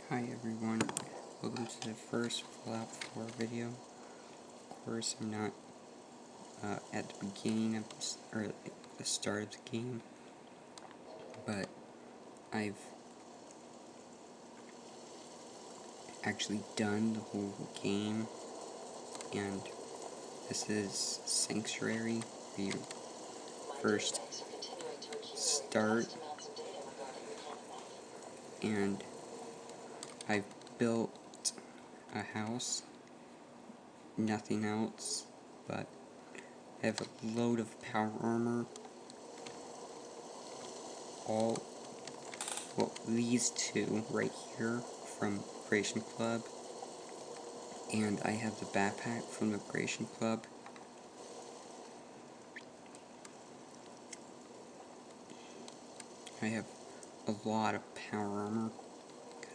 Hi everyone, welcome to the first Fallout 4 video. Of course, I'm not at the beginning of or the start of the game, but I've actually done the whole game, and this is Sanctuary, where you first start, and I've built a house, nothing else, but I have a load of power armor, these two right here from Creation Club, and I have the backpack from the Creation Club. I have a lot of power armor,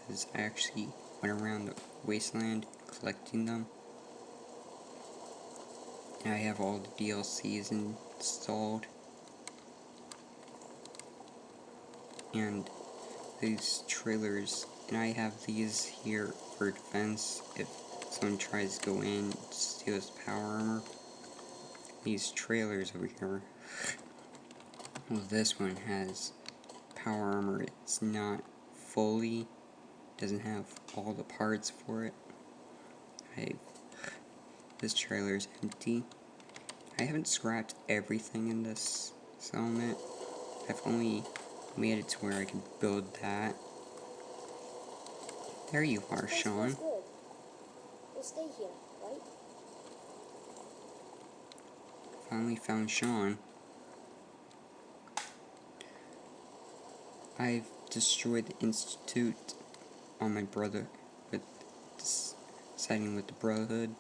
because I actually went around the wasteland collecting them. And I have all the DLCs installed. And these trailers, and I have these here for defense if someone tries to go in and steal his power armor. These trailers over here, well, this one has power armor. It's not fully, doesn't have all the parts for it. This trailer is empty. I haven't scrapped everything in this settlement. I've only made it to where I can build that. There you are, Sean. We'll stay here, right? Finally found Sean. I've destroyed the Institute on my brother, siding with the Brotherhood.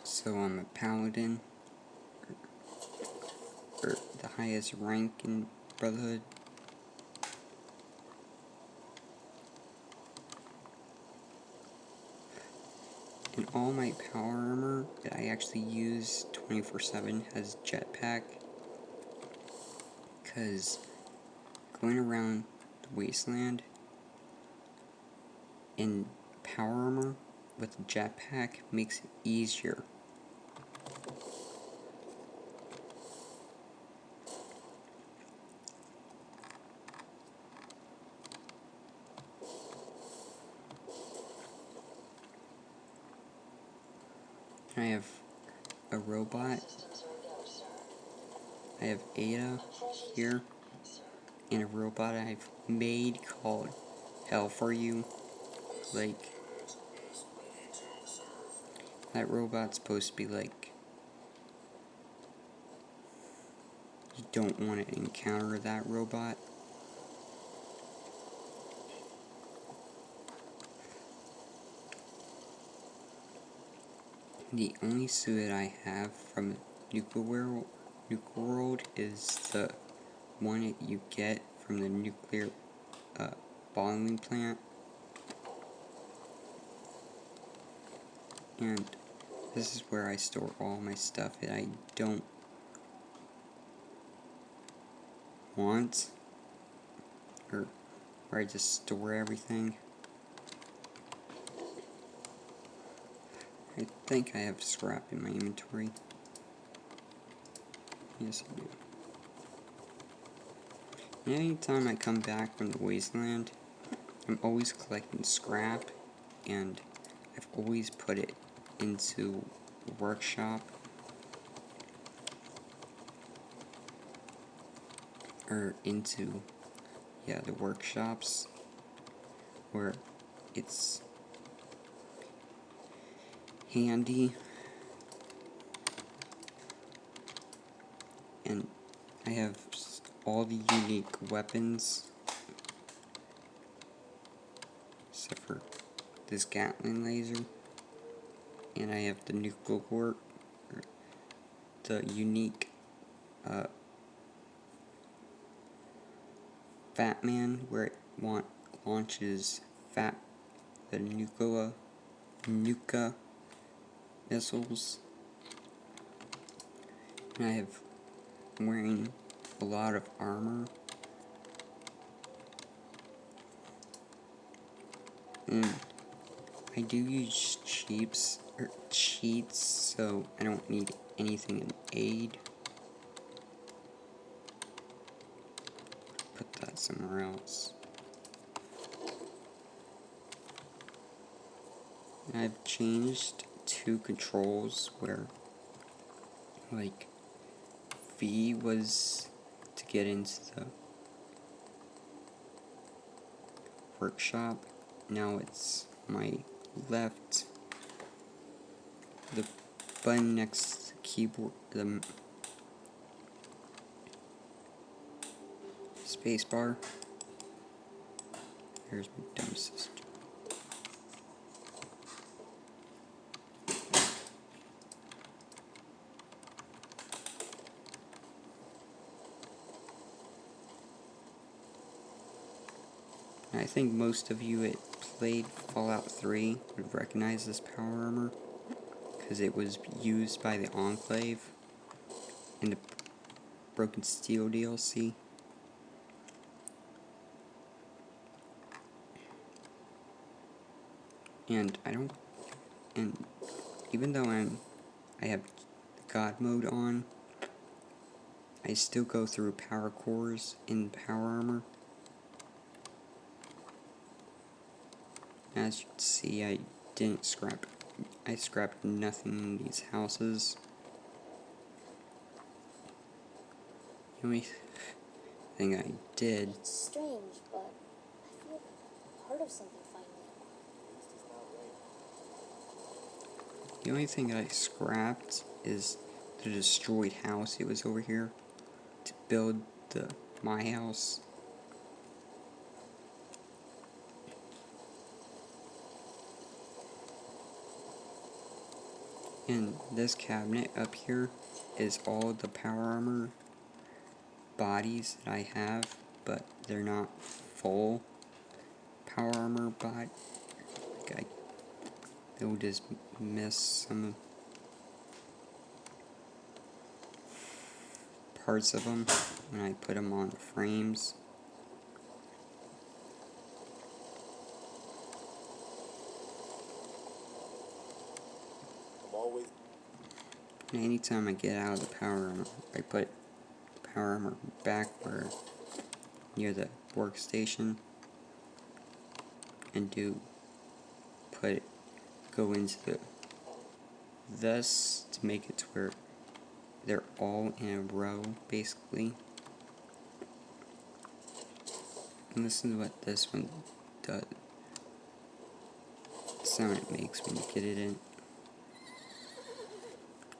So I'm a paladin, or the highest rank in Brotherhood. And all my power armor that I actually use 24/7 has jetpack, because going around the wasteland in power armor with a jetpack makes it easier. I have a robot. I have Ada here, and a robot I've made called Hell for You. Like, that robot's supposed to be like, you don't want to encounter that robot. The only suit I have from Nuclear World is the one that you get from the nuclear bottling plant. And this is where I store all my stuff that I don't want, or where I just store everything. I think I have scrap in my inventory. Yes, I do. And anytime I come back from the wasteland, I'm always collecting scrap, and I've always put it into the workshop, or into, yeah, the workshops, where it's handy, and I have all the unique weapons, except for this Gatling laser, and I have the nuclear work, the unique Fat Man, where it launches the nuka missiles. And I'm wearing a lot of armor. And I do use cheats, so I don't need anything in aid. Put that somewhere else. I've changed 2 controls where, like, V was to get into the workshop. Now it's my left, the button next to the keyboard, the spacebar. Here's my dumb sister. I think most of you that played Fallout 3 would recognize this power armor, because it was used by the Enclave in the Broken Steel DLC. And even though I have God mode on, I still go through power cores in power armor. As you can see, I scrapped nothing in these houses. The only thing I did... It's strange, but I feel part of something finally. The only thing that I scrapped is the destroyed house. It was over here to build my house. And this cabinet up here is all the power armor bodies that I have, but they're not full power armor body. Like they'll just miss some parts of them when I put them on frames. And anytime I get out of the power armor, I put the power armor back where near the workstation and go into this to make it to where they're all in a row, basically. And listen to what this one does. The sound it makes when you get it in.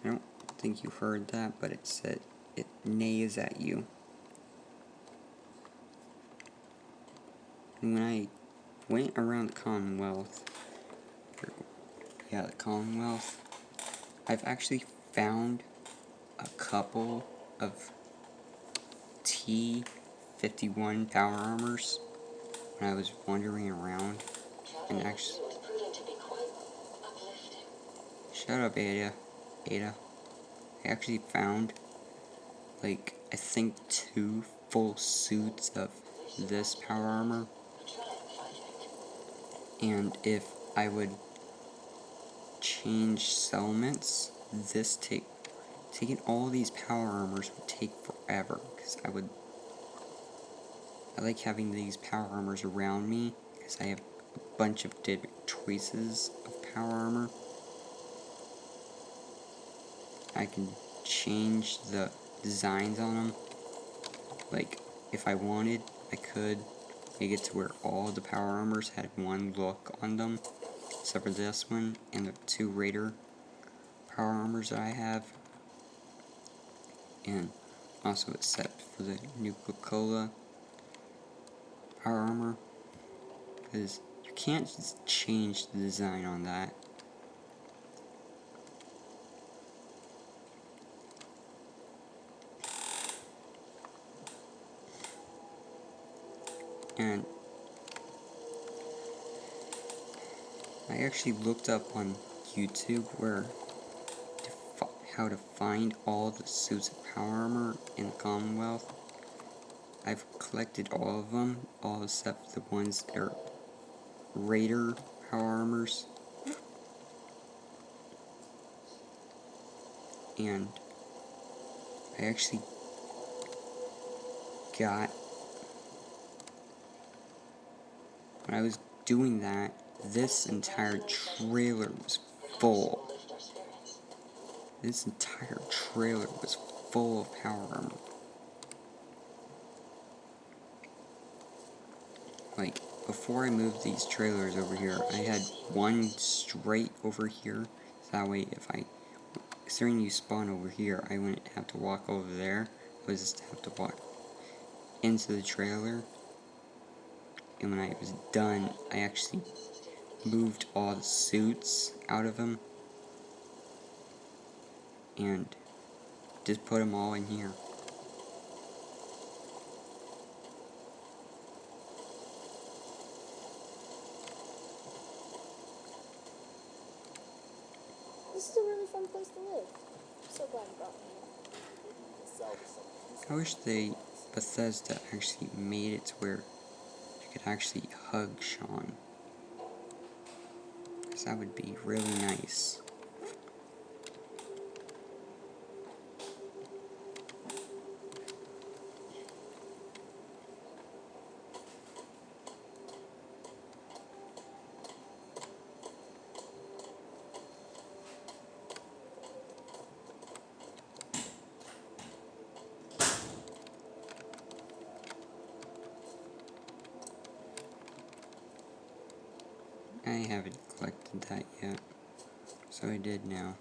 I don't think you heard that, but it said it neighs at you. And when I went around the Commonwealth, I've actually found a couple of T-51 power armors when I was wandering around, and actually... Shut up, Ada. I actually found, like, I think 2 full suits of this power armor. And if I would change settlements, taking all these power armors would take forever, because I like having these power armors around me, because I have a bunch of different choices of power armor. I can change the designs on them. Like, if I wanted, I could make it to where all the power armors had one look on them, except for this one and the 2 Raider power armors that I have. And also it's set for the new Coca-Cola power armor, because you can't just change the design on that. And I actually looked up on YouTube where how to find all the suits of power armor in the Commonwealth. I've collected all of them, all except the ones that are Raider power armors. And I actually got, when I was doing that, this entire trailer was full. This entire trailer was full of power armor. Like, before I moved these trailers over here, I had one straight over here. So that way, if I, considering you spawn over here, I wouldn't have to walk over there. I would just have to walk into the trailer. And when I was done, I actually moved all the suits out of them. And just put them all in here. This is a really fun place to live. I'm so glad you brought me here. I wish Bethesda actually made it to where you could actually hug Sean. Because that would be really nice. I haven't collected that yet, so I did now.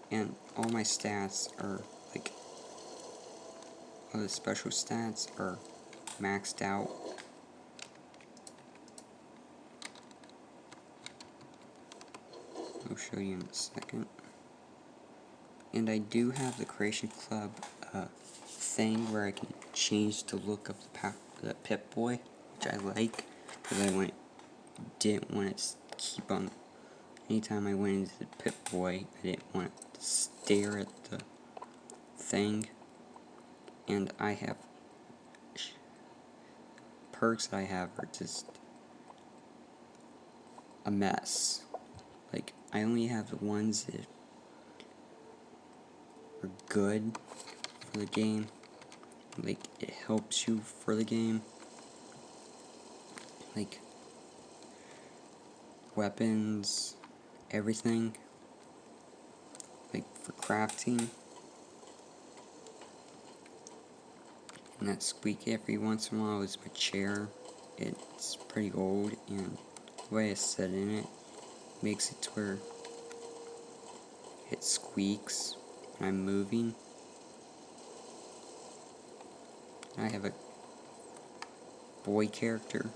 And all my stats are, like, all the special stats are maxed out. I'll show you in a second. And I do have the Creation Club thing where I can change the look of the Pip-Boy, which I like, because I didn't want to keep on. Anytime I went into the Pip-Boy, I didn't want to stare at the thing. And I have perks that I have are just a mess. Like, I only have the ones that are good for the game. Like, it helps you for the game. Like, weapons, everything. Like, for crafting. And that squeak every once in a while is my chair. It's pretty old, and the way I sit in it makes it to where it squeaks when I'm moving. I have a boy character,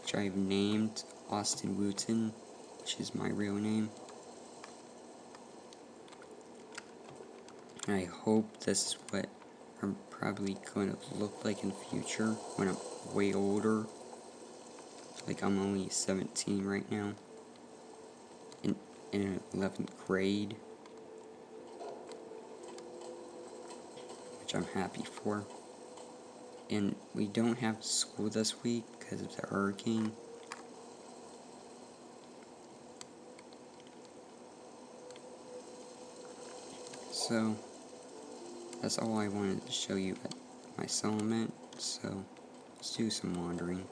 which I've named Austin Wooten, which is my real name. And I hope this is what I'm probably going to look like in the future when I'm way older. Like, I'm only 17 right now, in 11th grade, which I'm happy for. And we don't have school this week because of the hurricane. So, that's all I wanted to show you at my settlement, so let's do some wandering.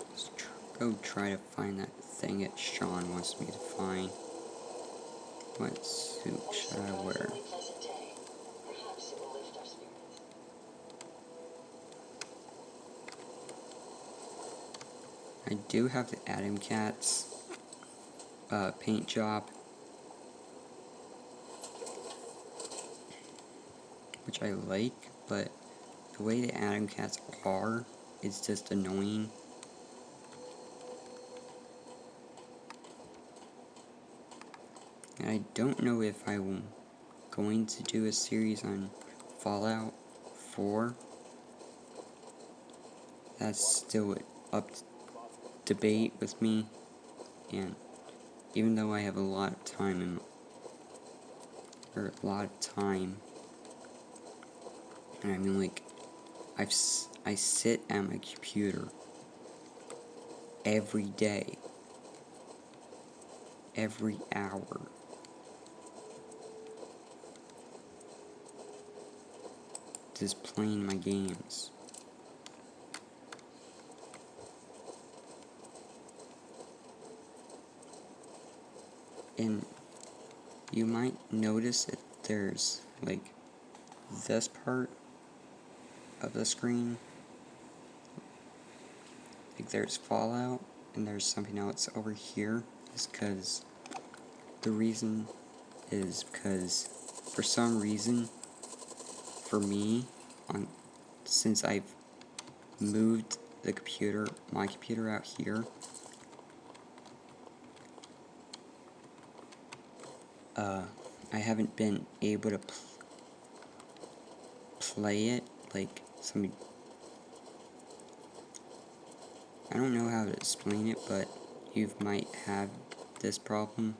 Let's go try to find that thing that Sean wants me to find. What suit should I wear? I do have the Adam Cats paint job, which I like, but the way the Adam Cats are, it's just annoying. And I don't know if I will going to do a series on Fallout 4. That's still up to debate with me, and even though I have a lot of time and I mean, like, I sit at my computer every day, every hour, just playing my games. And you might notice that there's, like, this part of the screen, like there's Fallout, and there's something else over here, is because the reason is because for some reason, for me, since I've moved my computer out here, I haven't been able to play it like somebody. I don't know how to explain it, but you might have this problem.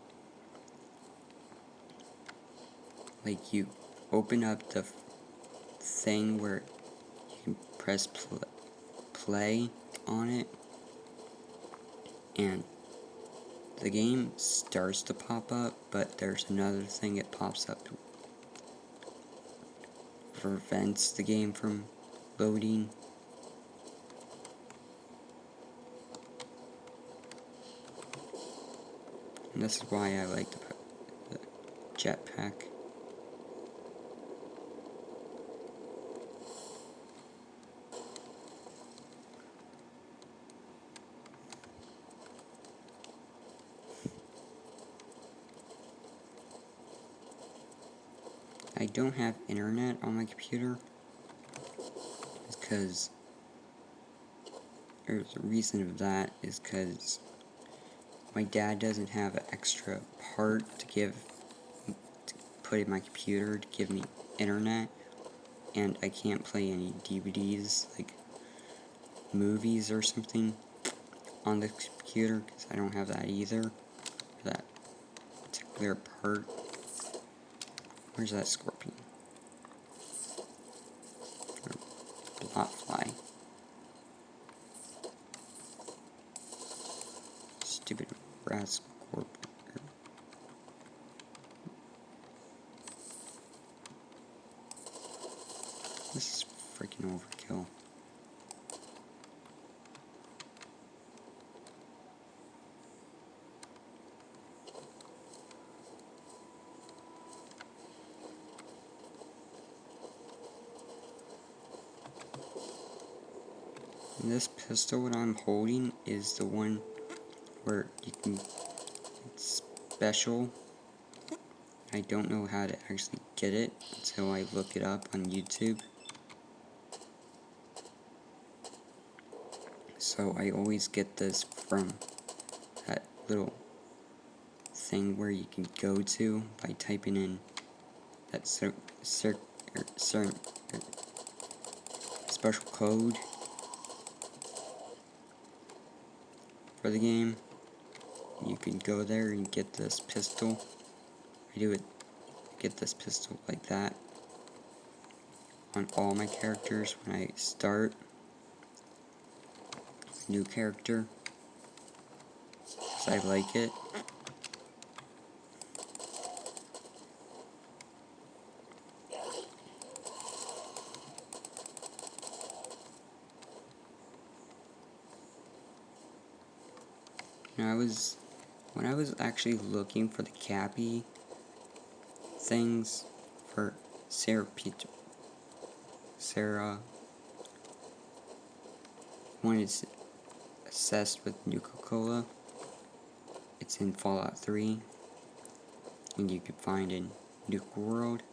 Like, you open up the thing where you can press play on it, and the game starts to pop up, but there's another thing that pops up to prevents the game from loading. And this is why I like to put the jetpack. I don't have internet on my computer because the reason of that is because my dad doesn't have an extra part to put in my computer to give me internet, and I can't play any DVDs, like movies or something, on the computer because I don't have that either, that particular part. Where's that scorpion? Or blotfly. Stupid rat scorpion. This is freaking overkill. And this pistol that I'm holding is the one where you can, it's special. I don't know how to actually get it until I look it up on YouTube. So I always get this from that little thing where you can go to by typing in that special code for the game. You can go there and get this pistol. Get this pistol like that on all my characters when I start a new character, because I like it. Now when I was actually looking for the Cappy things for Sarah one is obsessed with Nuka-Cola. It's in Fallout 3, and you can find in Nuka World.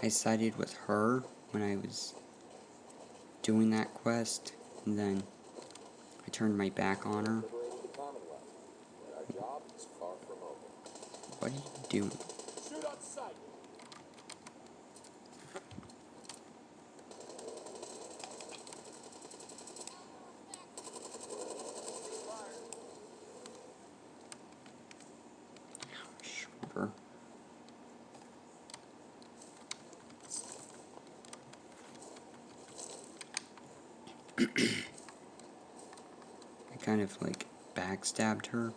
I sided with her when I was doing that quest, and then I turned my back on her. What are you doing? Shoot on sight. Sure. I kind of like backstabbed her.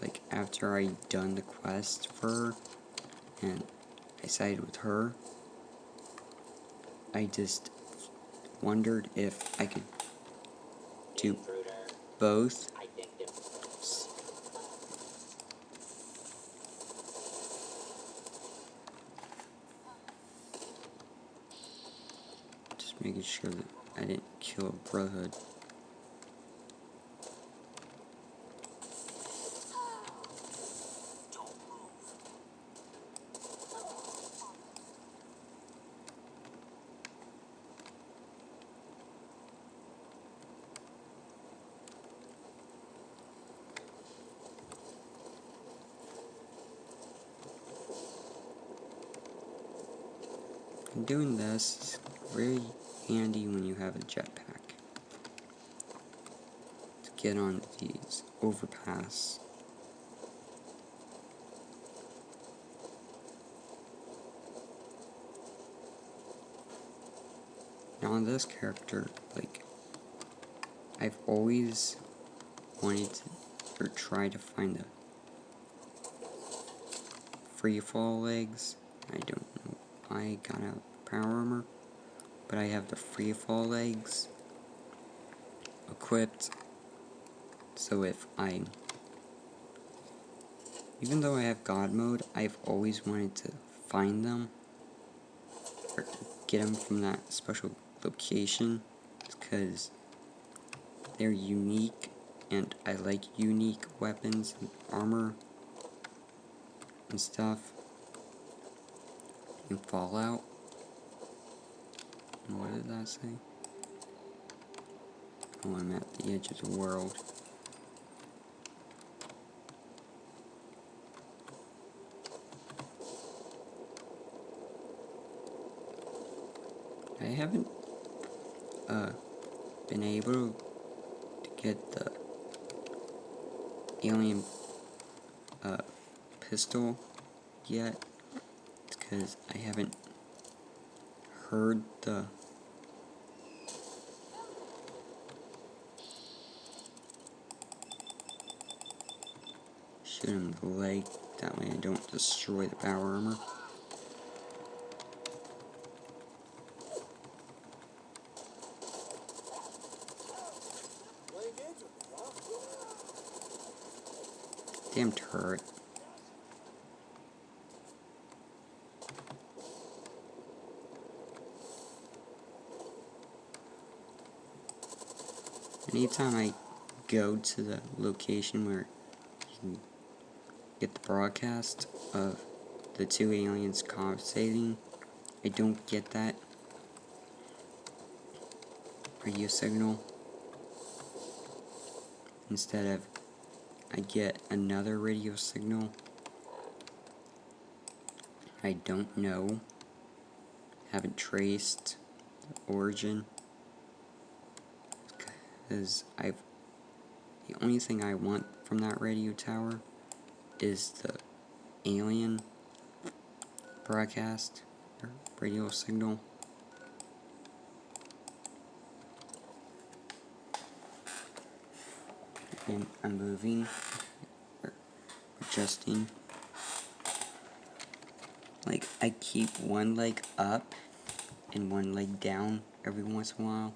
Like after I done the quest for her and I sided with her, I just wondered if I could do both. Just making sure that I didn't kill a Brotherhood. And doing this is very handy when you have a jetpack to get on these overpass. Now on this character, like, I've always wanted to, or try to find the Freefall Eggs. I don't know why I got a power armor, but I have the Freefall Eggs equipped, so if I, even though I have God mode, I've always wanted to find them, or to get them from that special location, because they're unique, and I like unique weapons and armor and stuff in Fallout. And what did that say? Oh, I'm at the edge of the world. I haven't been able to get the alien pistol yet, because I haven't heard the shoot him in the leg, that way I don't destroy the power armor. Damn turret. Anytime I go to the location where you can get the broadcast of the two aliens conversating, I don't get that radio signal. Instead of, I get another radio signal I don't know, haven't traced the origin, because the only thing I want from that radio tower is the alien broadcast or radio signal. And I'm moving, or adjusting. Like, I keep one leg up and one leg down every once in a while.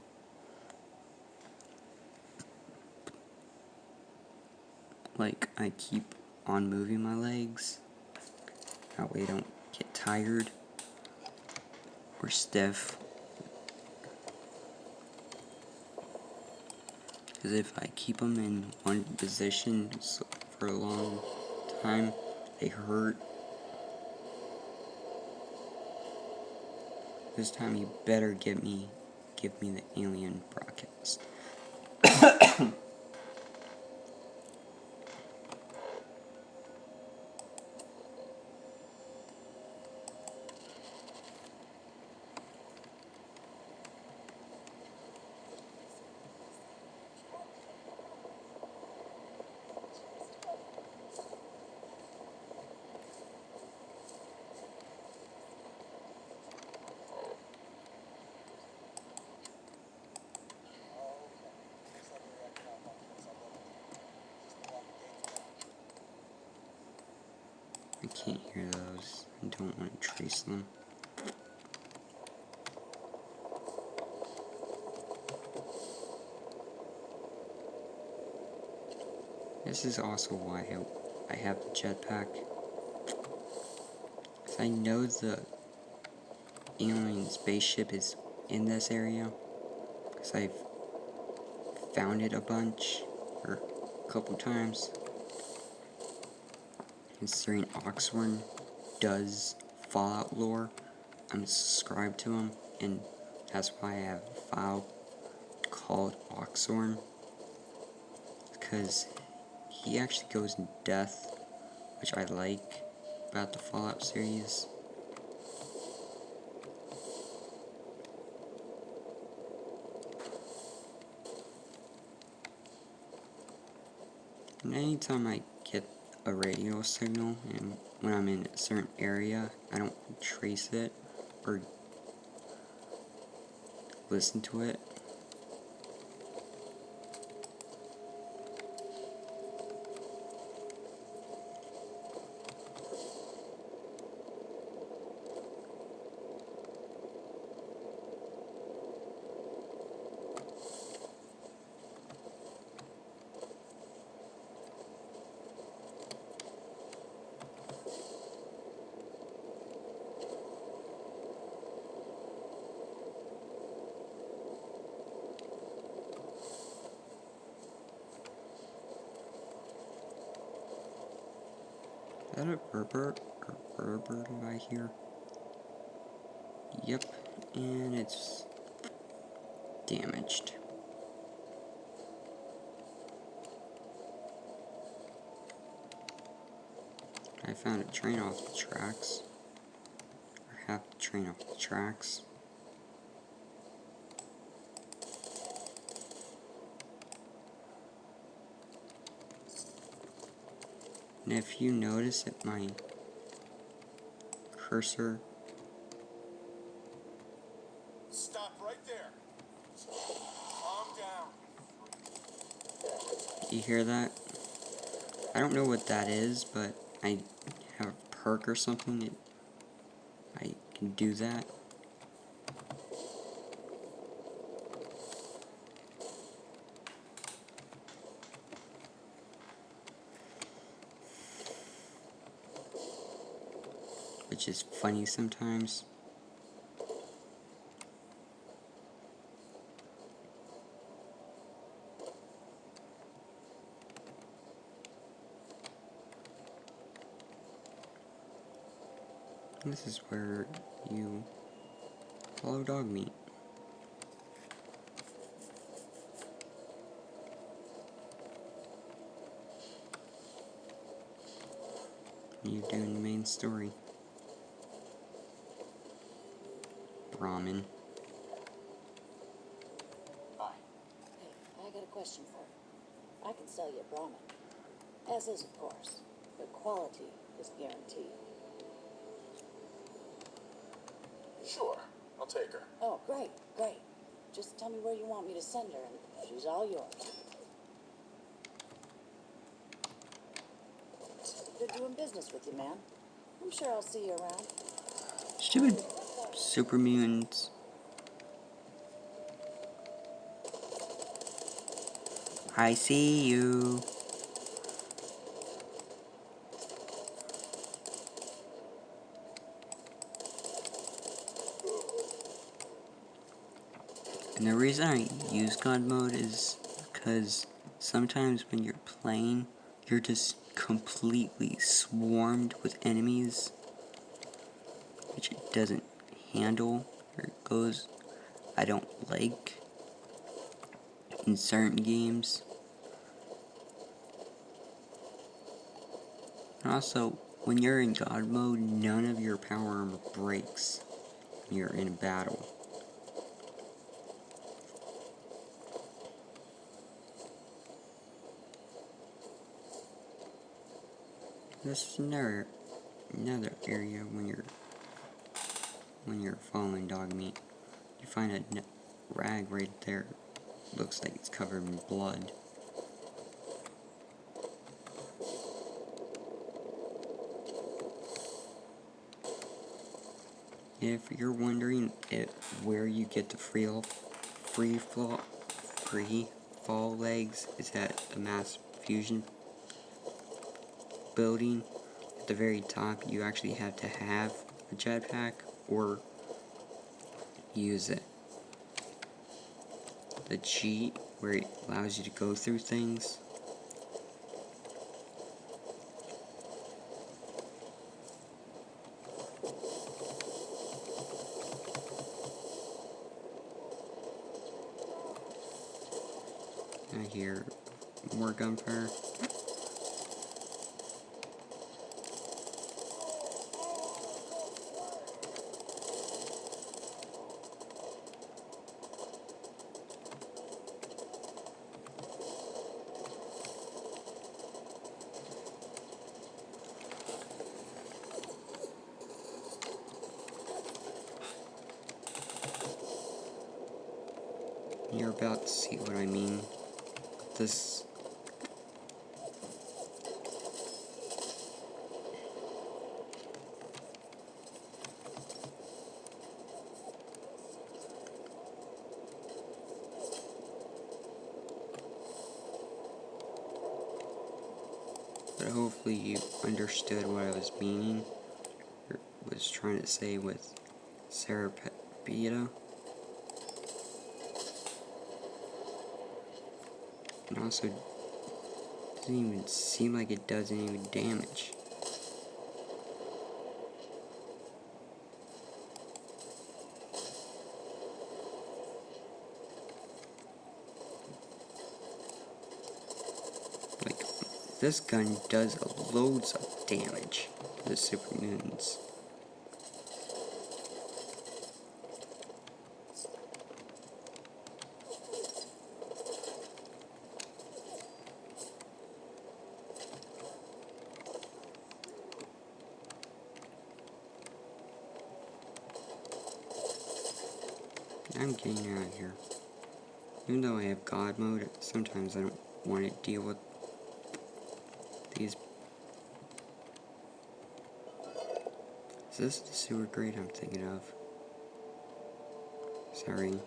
Like, I keep on moving my legs. That way I don't get tired or stiff. Because if I keep them in one position for a long time, they hurt. This time you better give me the alien broadcast. I can't hear those. I don't want to trace them. This is also why I have the jetpack. Because I know the alien spaceship is in this area. Because I've found it a bunch, or a couple times. Considering Oxhorn does Fallout lore, I'm subscribed to him, and that's why I have a file called Oxhorn, because he actually goes in depth, which I like about the Fallout series. And anytime I get a radio signal, and when I'm in a certain area, I don't trace it or listen to it. Is that a Burbert or Burbert I hear? Yep, and it's damaged. I found a train off the tracks, or half the train off the tracks. And if you notice that my cursor... Stop right there. Calm down. You hear that? I don't know what that is, but I have a perk or something that I can do that. Which is funny sometimes. This is where you follow dog meat. You're doing the main story. Brahmin. Hi. Hey, I got a question for you. I can sell you a Brahmin. As is, of course. But quality is guaranteed. Sure, I'll take her. Oh, great, great. Just tell me where you want me to send her, and she's all yours. Good doing business with you, man. I'm sure I'll see you around. Stupid super mutants. I see you. And the reason I use God mode is because sometimes when you're playing, you're just completely swarmed with enemies, which it doesn't handle where it goes. I don't like in certain games. And also, when you're in God mode, none of your power armor breaks when you're in a battle. This is another area when you're following dog meat. You find a rag right there. Looks like it's covered in blood. If you're wondering where you get the Freefall Eggs, is at the mass fusion building. At the very top, you actually have to have a jetpack or use it. The cheat where it allows you to go through things. I hear more gunfire. You're about to see what I mean. This but hopefully you understood what I was meaning, or was trying to say with Serapita. And also, doesn't even seem like it does any damage. Like, this gun does loads of damage to the super mutants. I'm getting out of here. Even though I have God mode, sometimes I don't want to deal with these. Is this the sewer grate I'm thinking of? Sorry.